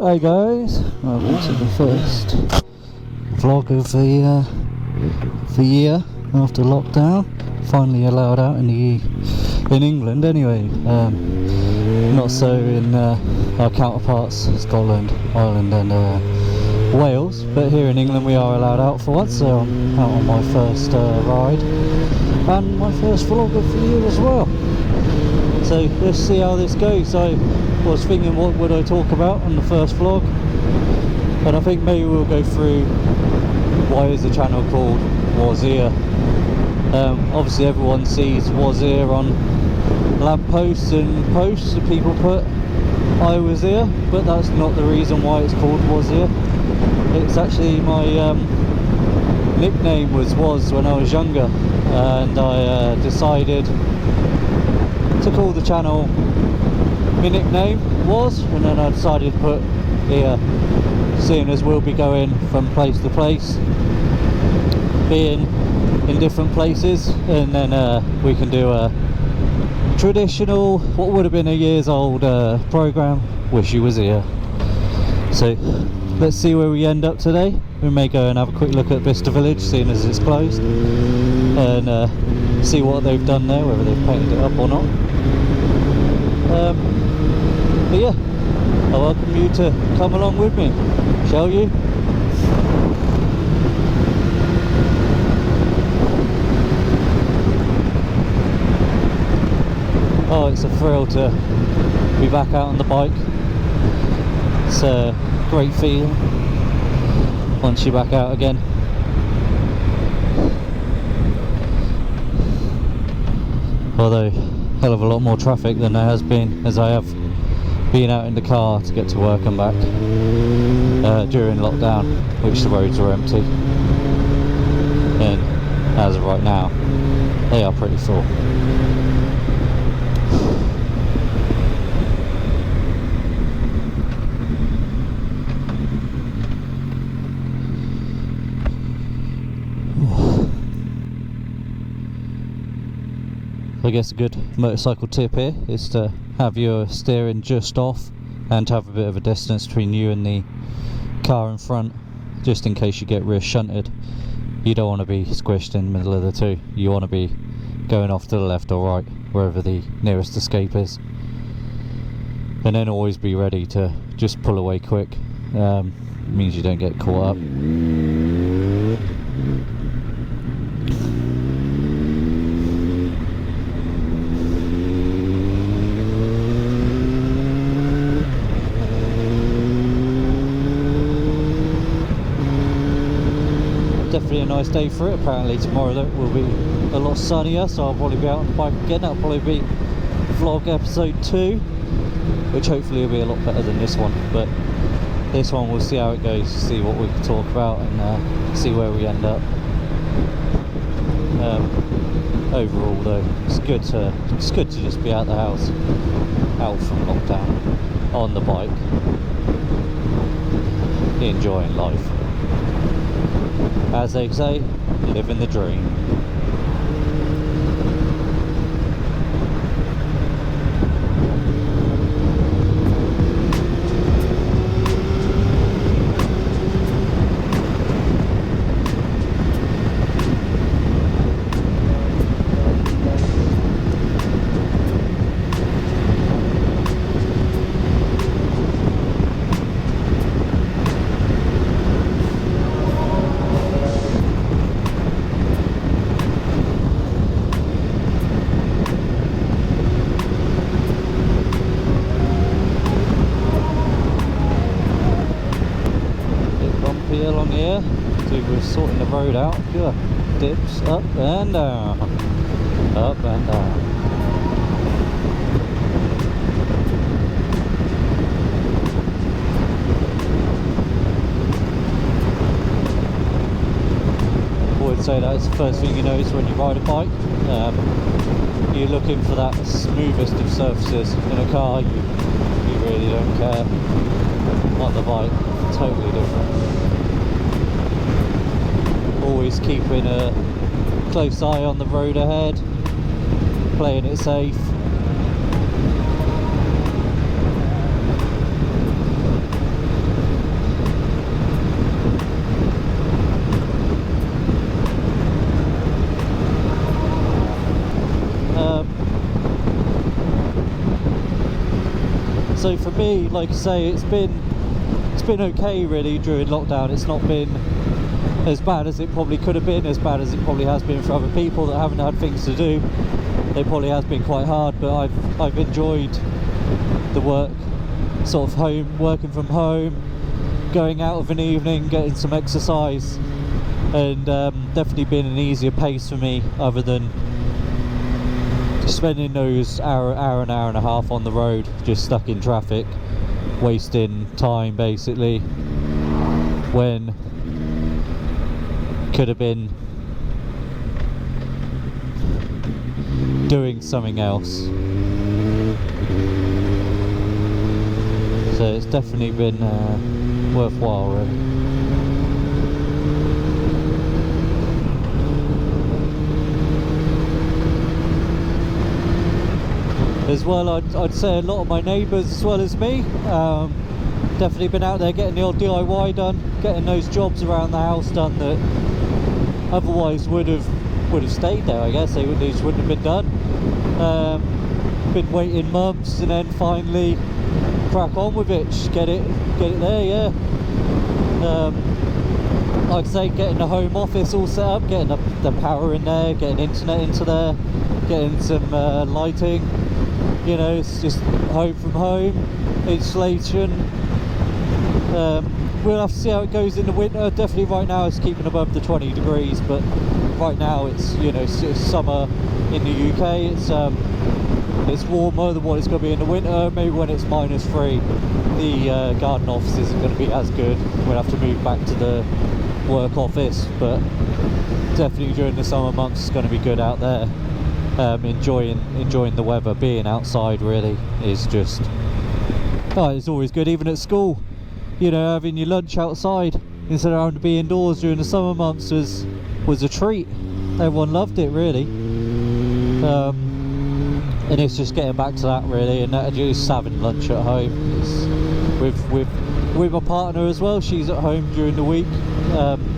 Hey guys, welcome to the first vlog of the year after lockdown. Finally allowed out in England anyway. Not so in our counterparts, Scotland, Ireland and Wales, but here in England we are allowed out for once, so I'm out on my first ride and my first vlog of the year as well. So let's see how this goes. I was thinking, what would I talk about on the first vlog, and I think maybe we'll go through why is the channel called Wazz Ere. Obviously everyone sees Wazz Ere on lampposts and posts that people put I was here, but that's not the reason why it's called Wazz Ere. It's actually my nickname was Wazz when I was younger, and I decided to call the channel, my nickname was, and then I decided to put Ere, seeing as we'll be going from place to place, being in different places, and then we can do a traditional, what would have been a years old program, Wish You Was Here. So let's see where we end up today. We may go and have a quick look at Bicester Village, seeing as it's closed, and see what they've done there, whether they've painted it up or not. But yeah, I welcome you to come along with me, shall you? Oh, it's a thrill to be back out on the bike. It's a great feeling once you're back out again. Although hell of a lot more traffic than there has been, as I have been out in the car to get to work and back during lockdown, which the roads were empty, and as of right now they are pretty full. I guess a good motorcycle tip here is to have your steering just off and to have a bit of a distance between you and the car in front, just in case you get rear shunted. You don't want to be squished in the middle of the two. You want to be going off to the left or right, wherever the nearest escape is, and then always be ready to just pull away quick. Means you don't get caught up. Definitely a nice day for it. Apparently tomorrow though will be a lot sunnier, so I'll probably be out on the bike again. That'll probably be vlog episode 2, which hopefully will be a lot better than this one, but this one we'll see how it goes, see what we can talk about, and see where we end up. Overall though, it's good to just be out the house, out from lockdown, on the bike, enjoying life. As they say, living the dream. Along here, so we're sorting the road out. Good dips up and down, up and down. I would say that's the first thing you notice when you ride a bike. You're looking for that smoothest of surfaces. In a car you really don't care. On the bike, totally different. Always keeping a close eye on the road ahead, playing it safe. So for me, like I say, it's been okay really during lockdown. It's not been as bad as it probably could have been, as bad as it probably has been for other people that haven't had things to do. It probably has been quite hard, but I've enjoyed the work, sort of working from home, going out of an evening, getting some exercise, and definitely been an easier pace for me, other than spending those an hour and a half on the road, just stuck in traffic, wasting time basically, when could have been doing something else. So it's definitely been worthwhile really. As well, I'd say a lot of my neighbours as well as me, definitely been out there getting the odd DIY done, getting those jobs around the house done that otherwise would have stayed there. I guess they just wouldn't have been done. Been waiting months and then finally crack on with it, just get it there. Yeah. Like I say, getting the home office all set up, getting the power in there, getting internet into there, getting some lighting. You know, it's just home from home, installation. We'll have to see how it goes in the winter. Definitely right now it's keeping above the 20 degrees, but right now it's, you know, it's summer in the UK. It's warmer than what it's going to be in the winter. Maybe when it's -3, the garden office isn't going to be as good. We'll have to move back to the work office, but definitely during the summer months it's going to be good out there. Enjoying the weather, being outside really is just, it's always good. Even at school, you know, having your lunch outside instead of having to be indoors during the summer months was a treat. Everyone loved it really. And it's just getting back to that really, and just having lunch at home. With my partner as well. She's at home during the week,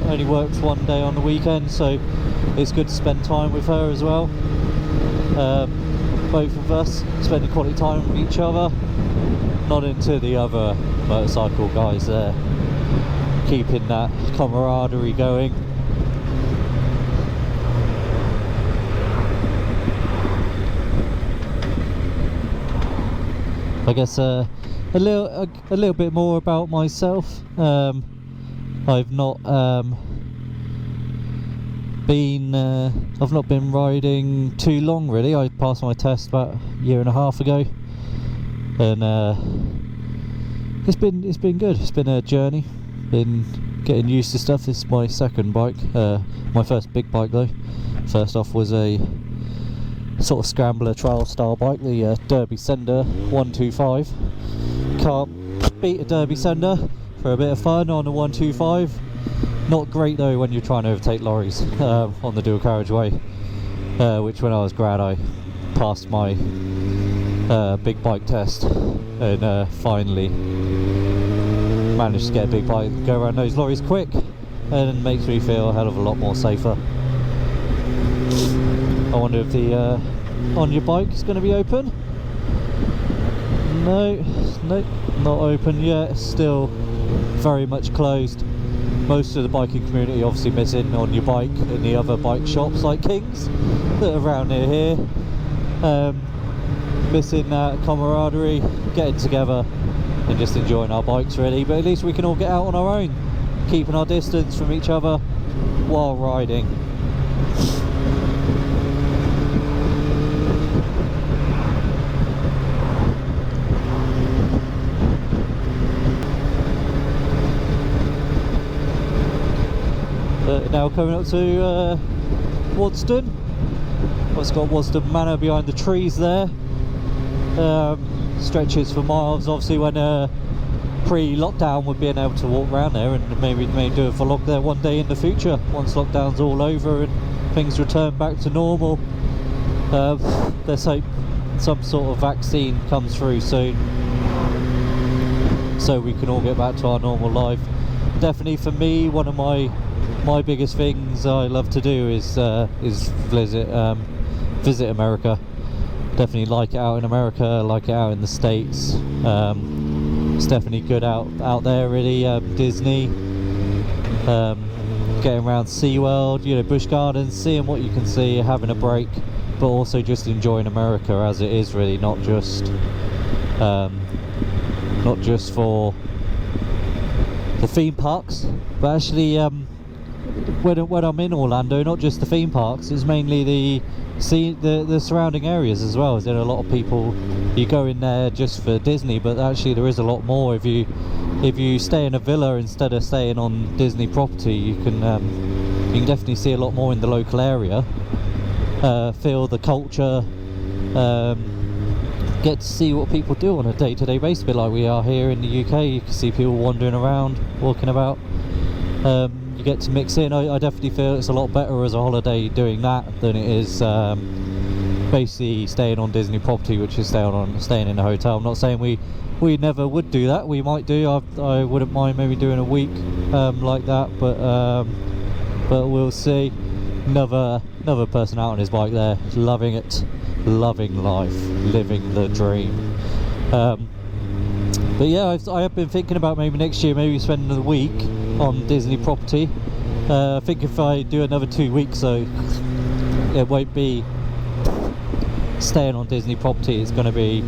only works one day on the weekend, so it's good to spend time with her as well. Both of us spending quality time with each other, not into the other motorcycle guys there, keeping that camaraderie going. I guess a little bit more about myself. I've not been riding too long really. I passed my test about a year and a half ago, and it's been good. It's been a journey. Been getting used to stuff. This is my second bike. My first big bike though. First off was a sort of scrambler trial style bike, the Derby Sender 125. Can't beat a Derby Sender for a bit of fun on a 125. Not great though when you're trying to overtake lorries on the dual carriageway, which when I was grad I passed my big bike test and finally managed to get a big bike and go around those lorries quick, and it makes me feel a hell of a lot more safer. I wonder if the On Yer Bike is going to be open. No, not open yet. Still very much closed. Most of the biking community obviously missing On Yer Bike and the other bike shops like King's that are around near here. Missing that camaraderie, getting together and just enjoying our bikes really. But at least we can all get out on our own, keeping our distance from each other while riding. Now coming up to Wadston. It's got Wadston Manor behind the trees there. Stretches for miles. Obviously when pre-lockdown we're being able to walk around there, and maybe do a vlog there one day in the future once lockdown's all over and things return back to normal. Let's hope some sort of vaccine comes through soon so we can all get back to our normal life. Definitely for me, one of my biggest things I love to do is visit America. Definitely like it out in America, like it out in the States. It's definitely good out there, really. Disney, getting around SeaWorld, you know, Busch Gardens, seeing what you can see, having a break, but also just enjoying America as it is, really, not just for the theme parks, but actually when I'm in Orlando, not just the theme parks, it's mainly the surrounding areas as well. There are a lot of people, you go in there just for Disney, but actually there is a lot more. If you stay in a villa instead of staying on Disney property, you can definitely see a lot more in the local area, feel the culture, get to see what people do on a day-to-day basis, a bit like we are here in the UK. You can see people wandering around, walking about. You get to mix in. I definitely feel it's a lot better as a holiday doing that than it is basically staying on Disney property, which is staying in a hotel. I'm not saying we never would do that. We might do. I wouldn't mind maybe doing a week like that, but we'll see. Another person out on his bike there, loving it, loving life, living the dream. But yeah, I have been thinking about maybe next year, maybe spending a week on Disney property. I think if I do another 2 weeks, so it won't be staying on Disney property, it's going to be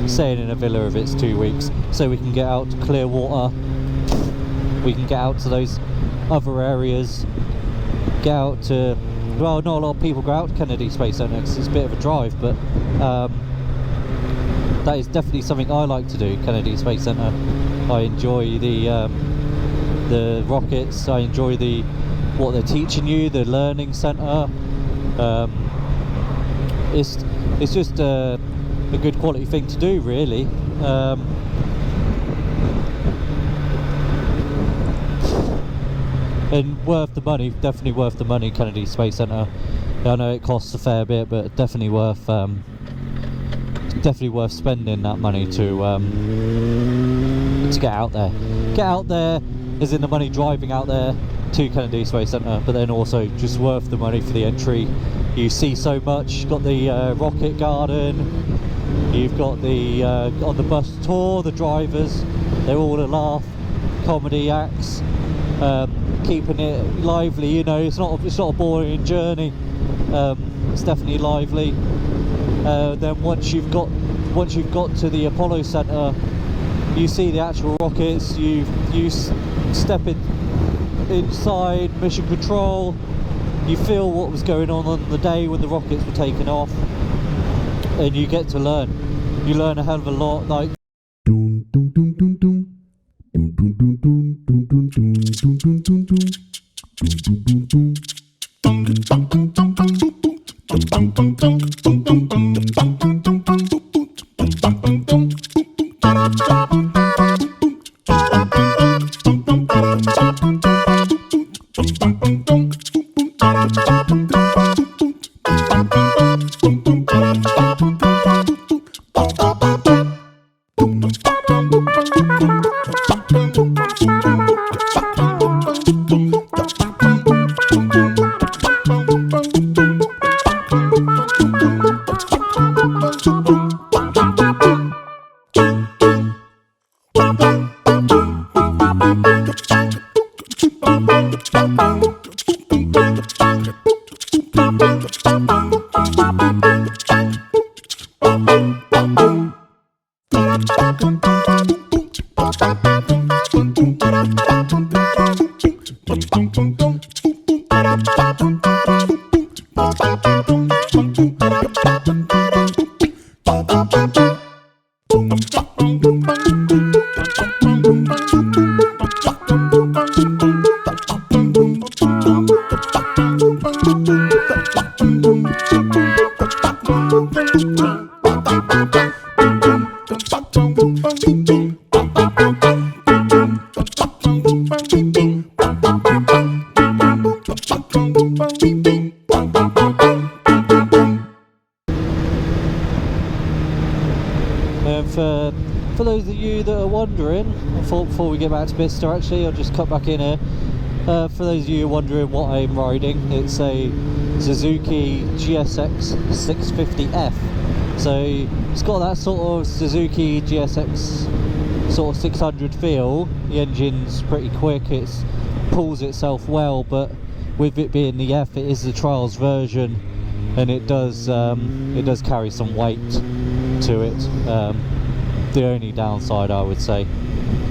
staying in a villa if it's 2 weeks, so we can get out to Clearwater, we can get out to those other areas, get out to, well, not a lot of people go out to Kennedy Space Centre because it's a bit of a drive, but that is definitely something I like to do, Kennedy Space Centre. I enjoy the rockets, I enjoy what they're teaching you, the learning centre. It's just a good quality thing to do, really. And worth the money, definitely worth the money, Kennedy Space Centre. I know it costs a fair bit, but definitely worth spending that money to get out there. Get out there, as in the money driving out there to Kennedy Space Centre, but then also just worth the money for the entry. You see so much. You've got the rocket garden, you've got the on the bus tour, the drivers, they're all a laugh, comedy acts, keeping it lively, you know. It's not a boring journey. It's definitely lively. Then once you've got to the Apollo Centre, you see the actual rockets, you step inside mission control, you feel what was going on the day when the rockets were taken off, and you get to learn. You learn a hell of a lot, like for those of you that are wondering, I thought before we get back to Bicester, actually, I'll just cut back in here. For those of you wondering what I'm riding, it's a Suzuki GSX650F. So it's got that sort of Suzuki GSX sort of 600 feel. The engine's pretty quick, it pulls itself well, but with it being the F, it is the trials version, and it does carry some weight to it. The only downside, I would say,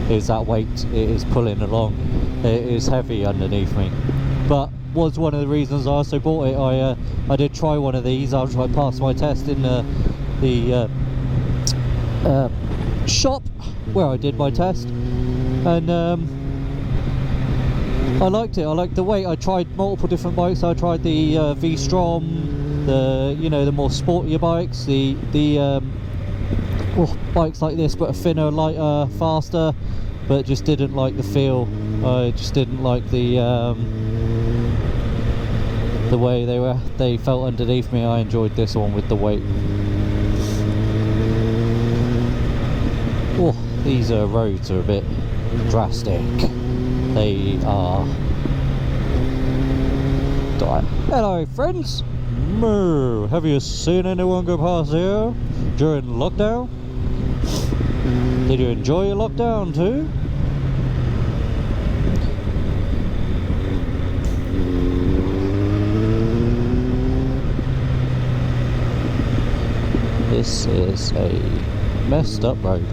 is that weight it is pulling along. It is heavy underneath me, but was one of the reasons I also bought it. I did try one of these after I passed my test in the shop where I did my test, and I liked it. I liked the weight. I tried multiple different bikes. I tried the V-Strom, the more sportier bikes, the bikes like this, but a thinner, lighter, faster, but just didn't like the feel. I just didn't like the way they felt underneath me. I enjoyed this one with the weight. Oh, these roads are a bit drastic. They are. Hello friends. Moo. Have you seen anyone go past here during lockdown? Did you enjoy your lockdown too? This is a messed up road.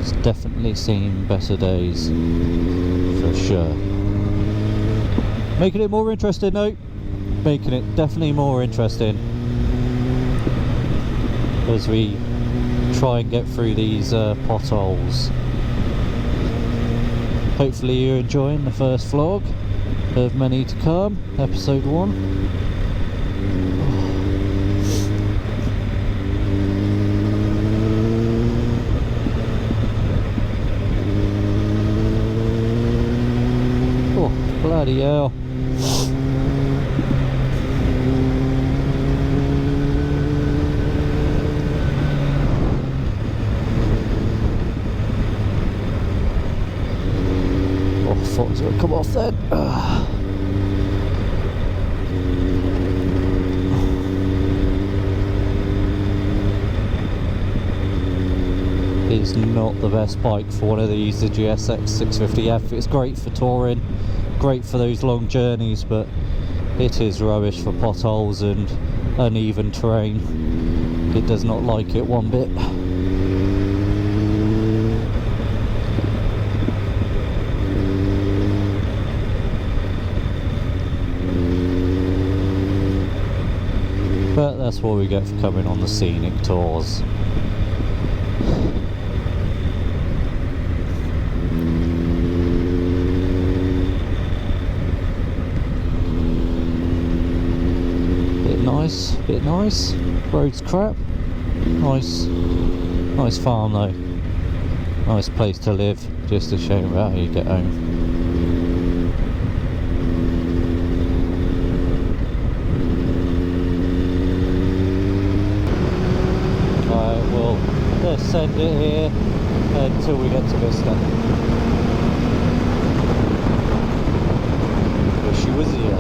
It's definitely seen better days, for sure. Making it more interesting though. Making it definitely more interesting as we try and get through these potholes. Hopefully you're enjoying the first vlog of many to come, episode 1. Bloody hell. Oh, I thought it was going to come off then. It's not the best bike for one of these, the GSX650F. It's great for touring, great for those long journeys, but it is rubbish for potholes and uneven terrain. It does not like it one bit. But that's what we get for coming on the scenic tours. Bit nice, road's crap, nice farm though, nice place to live, just a shame about how you get home. Alright, well, let's send it here until we get to Bicester. Wish she was here.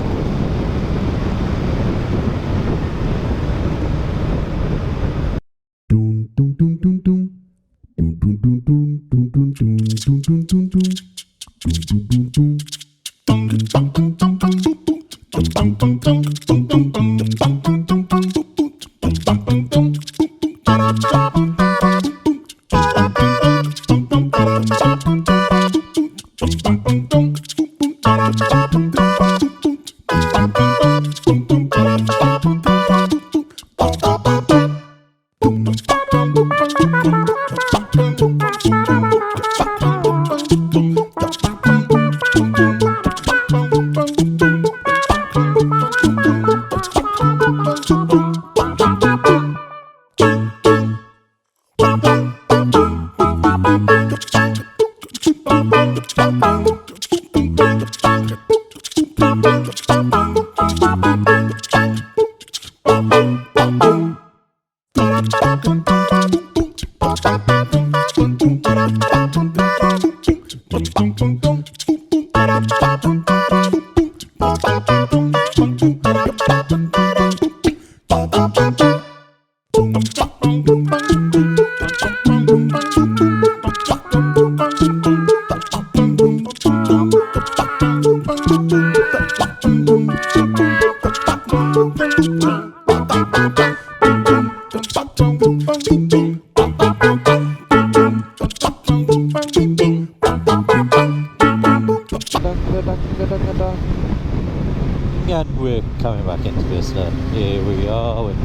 And we're coming back into Bicester. Here we are. We're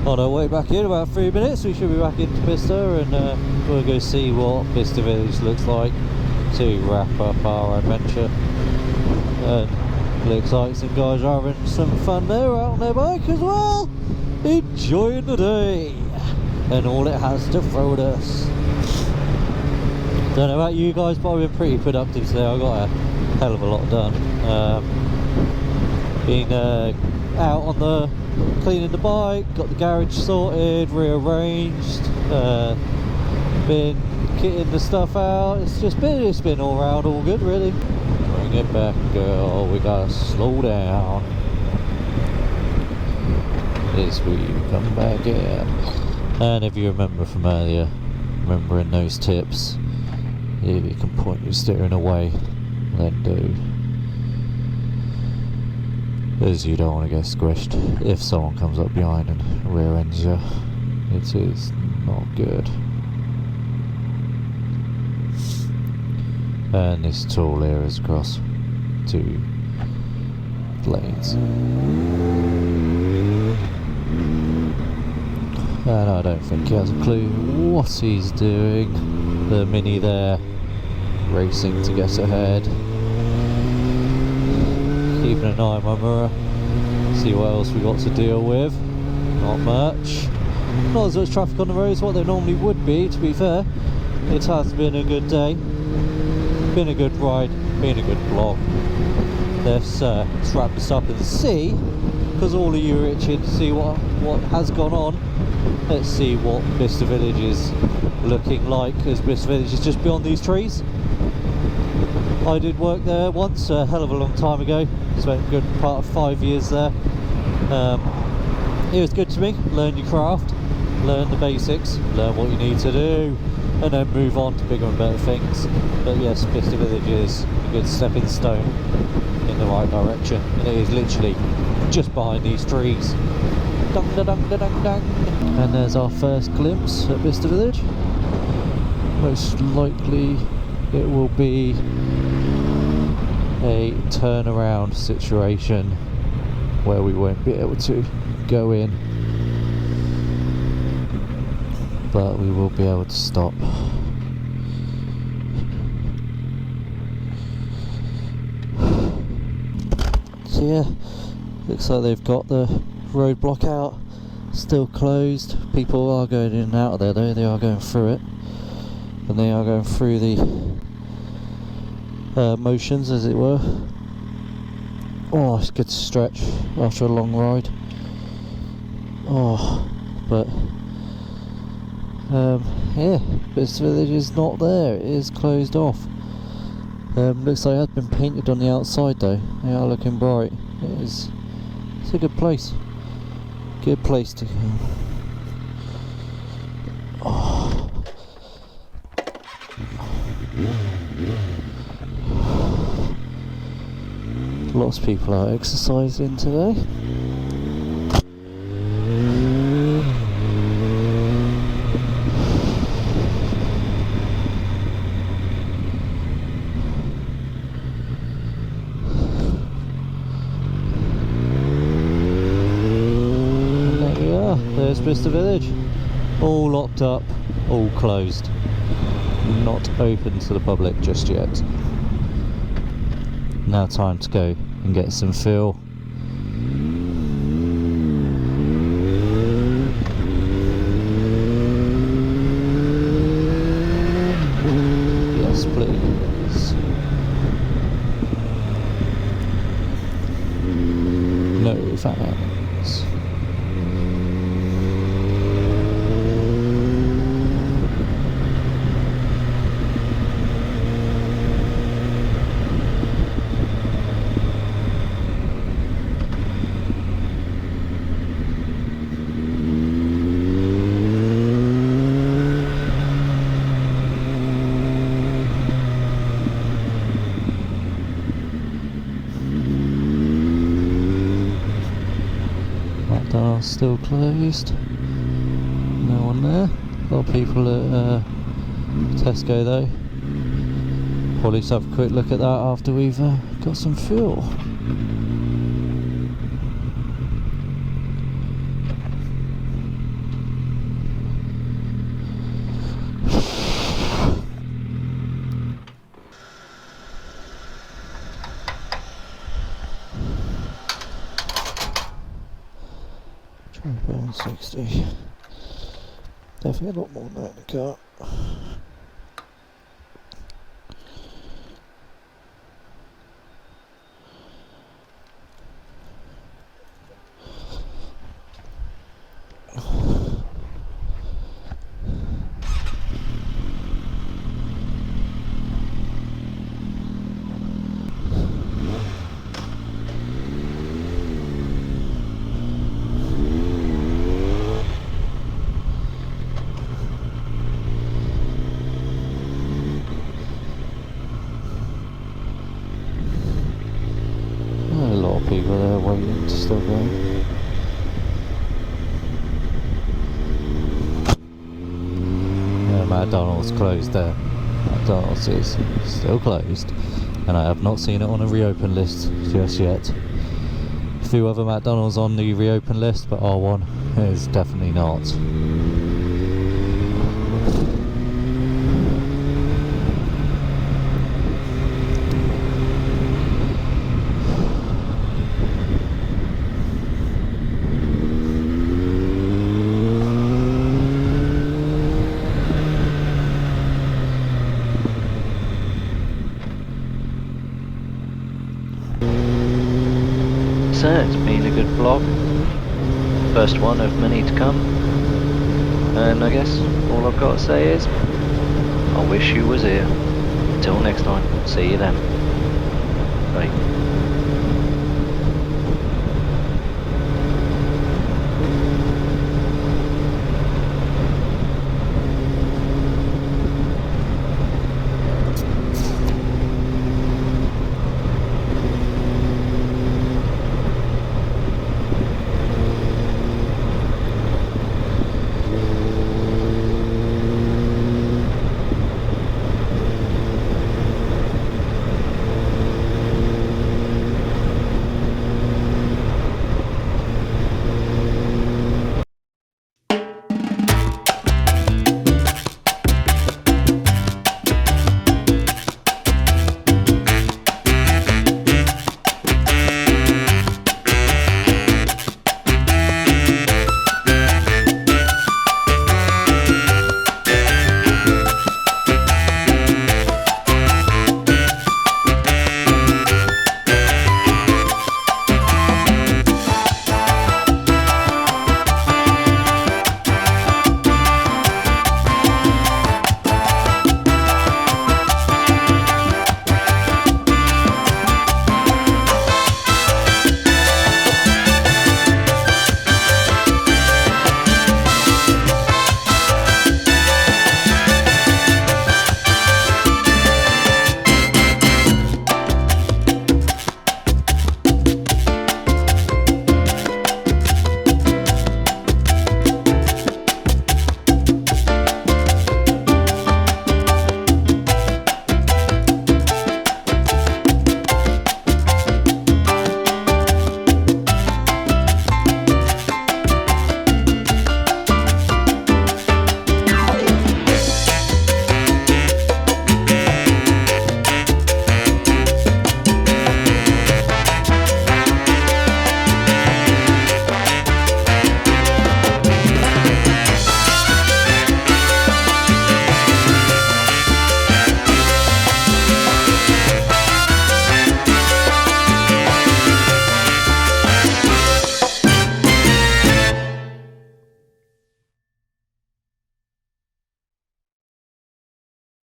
on our way back in about 3 minutes. We should be back into Bicester, and we'll go see what Bicester Village looks like to wrap up our adventure. Looks like some guys are having some fun there out on their bike as well, enjoying the day and all it has to throw at us. Don't know about you guys, but I've been pretty productive today. I got a hell of a lot done. Been out on the cleaning the bike, got the garage sorted, rearranged, been kitting the stuff out. It's been all round all good really. Bring it back, girl, we gotta slow down as we come back in. And if you remember from earlier, remembering those tips, if you can point your steering away, then do, as you don't want to get squished if someone comes up behind and rear ends you. It is not good. And this tool here is across 2 lanes, and I don't think he has a clue what he's doing. The Mini there racing to get ahead, keeping an eye on my mirror, see what else we got to deal with. Not much, not as much traffic on the roads what there normally would be, to be fair. It has been a good day, been a good ride, been a good vlog. Let's wrap this up and see, because all of you are itching to see what has gone on. Let's see what Bicester Village is looking like, as Bicester Village is just beyond these trees. I did work there once, a hell of a long time ago, spent a good part of 5 years there. It was good to me. Learn your craft, learn the basics, learn what you need to do, and then move on to bigger and better things. But yes, Bicester Village is a good stepping stone in the right direction, and it is literally just behind these trees. Dung, da, dung, da, dung, dung. And there's our first glimpse at Bicester Village. Most likely it will be a turnaround situation where we won't be able to go in, but we will be able to stop. So yeah, looks like they've got the roadblock out, still closed. People are going in and out of there though, they are going through it, and they are going through the motions, as it were. Oh, it's good to stretch after a long ride. Oh, but yeah, Bicester Village is not there, it is closed off. Looks like it has been painted on the outside though. They are looking bright. It's a good place. Good place to go. Oh. Lots of people are exercising today. There's Bicester Village, all locked up, all closed, not open to the public just yet. Now time to go and get some fuel. Yes please. No fans. Still closed, no one there. A lot of people at Tesco though. Probably just have a quick look at that after we've got some fuel. Burn 60. Definitely a lot more than that in the car. A lot of people there waiting to still go. Yeah, McDonald's closed there. McDonald's is still closed, and I have not seen it on a reopen list just yet. A few other McDonald's on the reopen list, but R1 is definitely not. So it's been a good vlog, first one of many to come, and I guess all I've got to say is I wish you was here. Until next time, see you then. Bye.